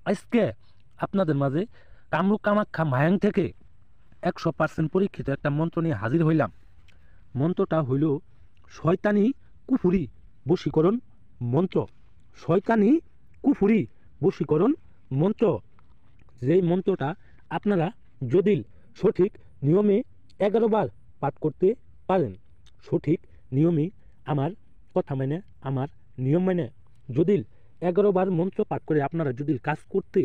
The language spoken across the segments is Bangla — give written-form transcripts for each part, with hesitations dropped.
আজকে আপনাদের মাঝে কামরূপ কামাখ্যা মায়াং থেকে 100% পরীক্ষিত একটা মন্ত্র নিয়ে হাজির হইলাম। মন্ত্রটা হইল শয়তানি কুফুরি বশীকরণ মন্ত্র। শয়তানি কুফুরি বশীকরণ মন্ত্র। যেই মন্ত্রটা আপনারা যদি সঠিক নিয়মে 11 বার পাঠ করতে পারেন, সঠিক নিয়মে আমার কথা মেনে, আমার নিয়ম মেনে যদি 11 বার মন্ত্র পাঠ করে আপনারা যদি কাজ করতে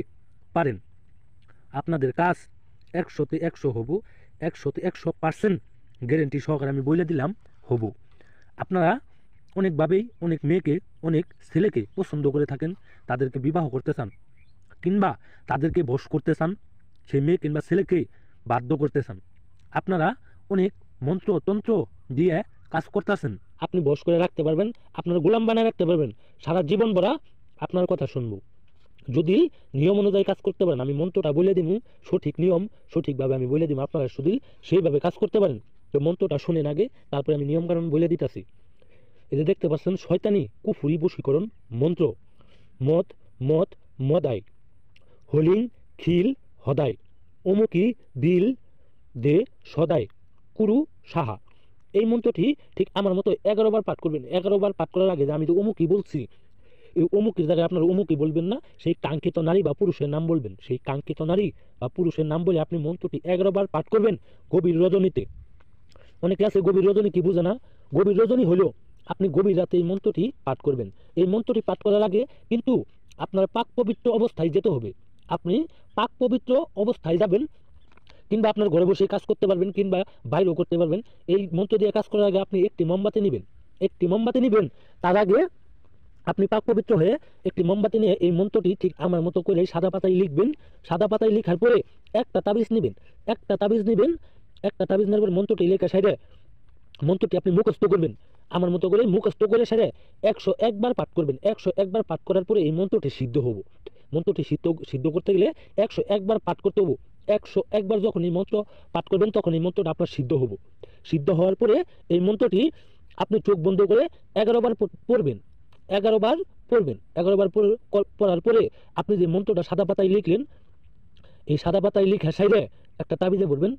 পারেন, আপনাদের কাজ 100তে 100 হব, 100তে 100% গ্যারেন্টি সহকারে আমি বলে দিলাম হব। আপনারা অনেকভাবেই অনেক মেয়েকে, অনেক ছেলেকে পছন্দ করে থাকেন, তাদেরকে বিবাহ করতে চান কিংবা তাদেরকে বশ করতে চান, সেই মেয়ে কিংবা ছেলেকে বাধ্য করতে চান। আপনারা অনেক মন্ত্র তন্ত্র দিয়ে কাজ করতেছেন, আপনি বশ করে রাখতে পারবেন, আপনার গোলাম বানায় রাখতে পারবেন, সারা জীবন ভরা আপনার কথা শুনবো যদি নিয়ম অনুযায়ী কাজ করতে পারেন। আমি মন্ত্রটা বলে দিব, সঠিক নিয়ম সঠিকভাবে আমি বলে দিব, আপনারা শুধু সেইভাবে কাজ করতে পারেন। তো মন্ত্রটা শুনেন আগে, তারপরে আমি নিয়ম কানুন বলে দিতেছি। এই যে দেখতে পাচ্ছেন, শয়তানি কুফুরি বশীকরণ মন্ত্র। মদ মদ মদাই, হলিং খিল হদাই, অমুকি দিল দে সদাই, কুরু সাহা। এই মন্ত্রটি ঠিক আমার মতো 11 বার পাঠ করবেন। 11 বার পাঠ করার আগে যে আমি তো অমুকি বলছি, এই অমুকের জায়গায় আপনারা অমুকই বলবেন না, সেই কাঙ্ক্ষিত নারী বা পুরুষের নাম বলবেন। সেই কাঙ্ক্ষিত নারী বা পুরুষের নাম বলে আপনি মন্ত্রটি 11 বার পাঠ করবেন গভীর রজনীতে। অনেকে আছে গভীর রজনী কি বুঝে না। গভীর রজনী হলো আপনি গভীর রাতে এই মন্ত্রটি পাঠ করবেন। এই মন্ত্রটি পাঠ করার আগে কিন্তু আপনার পাক পবিত্র অবস্থায় যেতে হবে। আপনি পাক পবিত্র অবস্থায় যাবেন, কিংবা আপনার ঘরে বসে কাজ করতে পারবেন, কিংবা বাইরেও করতে পারবেন। এই মন্ত্র দিয়ে কাজ করার আগে আপনি একটি মোমবাতি নেবেন, একটি মোমবাতি নেবেন। তার আগে আপনি পাক পবিত্র হয়ে একটি মোমবাতি নিয়ে এই মন্ত্রটি ঠিক আমার মতো করে সাদা পাতায় লিখবেন। সাদা পাতায় লেখার পরে একটা তাবিজ নেবেন, একটা তাবিজ নেবেন। একটা তাবিজ নেওয়ার পর মন্ত্রটি লেখা সাইডে মন্ত্রটি আপনি মুখস্থ করবেন। আমার মতো করে মুখস্থ করে সাইডে 101 বার পাঠ করবেন। 101 বার পাঠ করার পরে এই মন্ত্রটি সিদ্ধ হবো। মন্ত্রটি সিদ্ধ করতে গেলে 101 বার পাঠ করতে হবো। 101 বার যখন এই মন্ত্র পাঠ করবেন তখন এই মন্ত্রটা আপনার সিদ্ধ হবো। সিদ্ধ হওয়ার পরে এই মন্ত্রটি আপনি চোখ বন্ধ করে 11 বার পড়বেন। 11 বার পড়বেন। 11 বার পড়ার পরে আপনি যে মন্ত্রটা সাদা পাতায় লিখলেন, এই সাদা পাতায় লিখা সাইডে একটা তাবিজে বলবেন,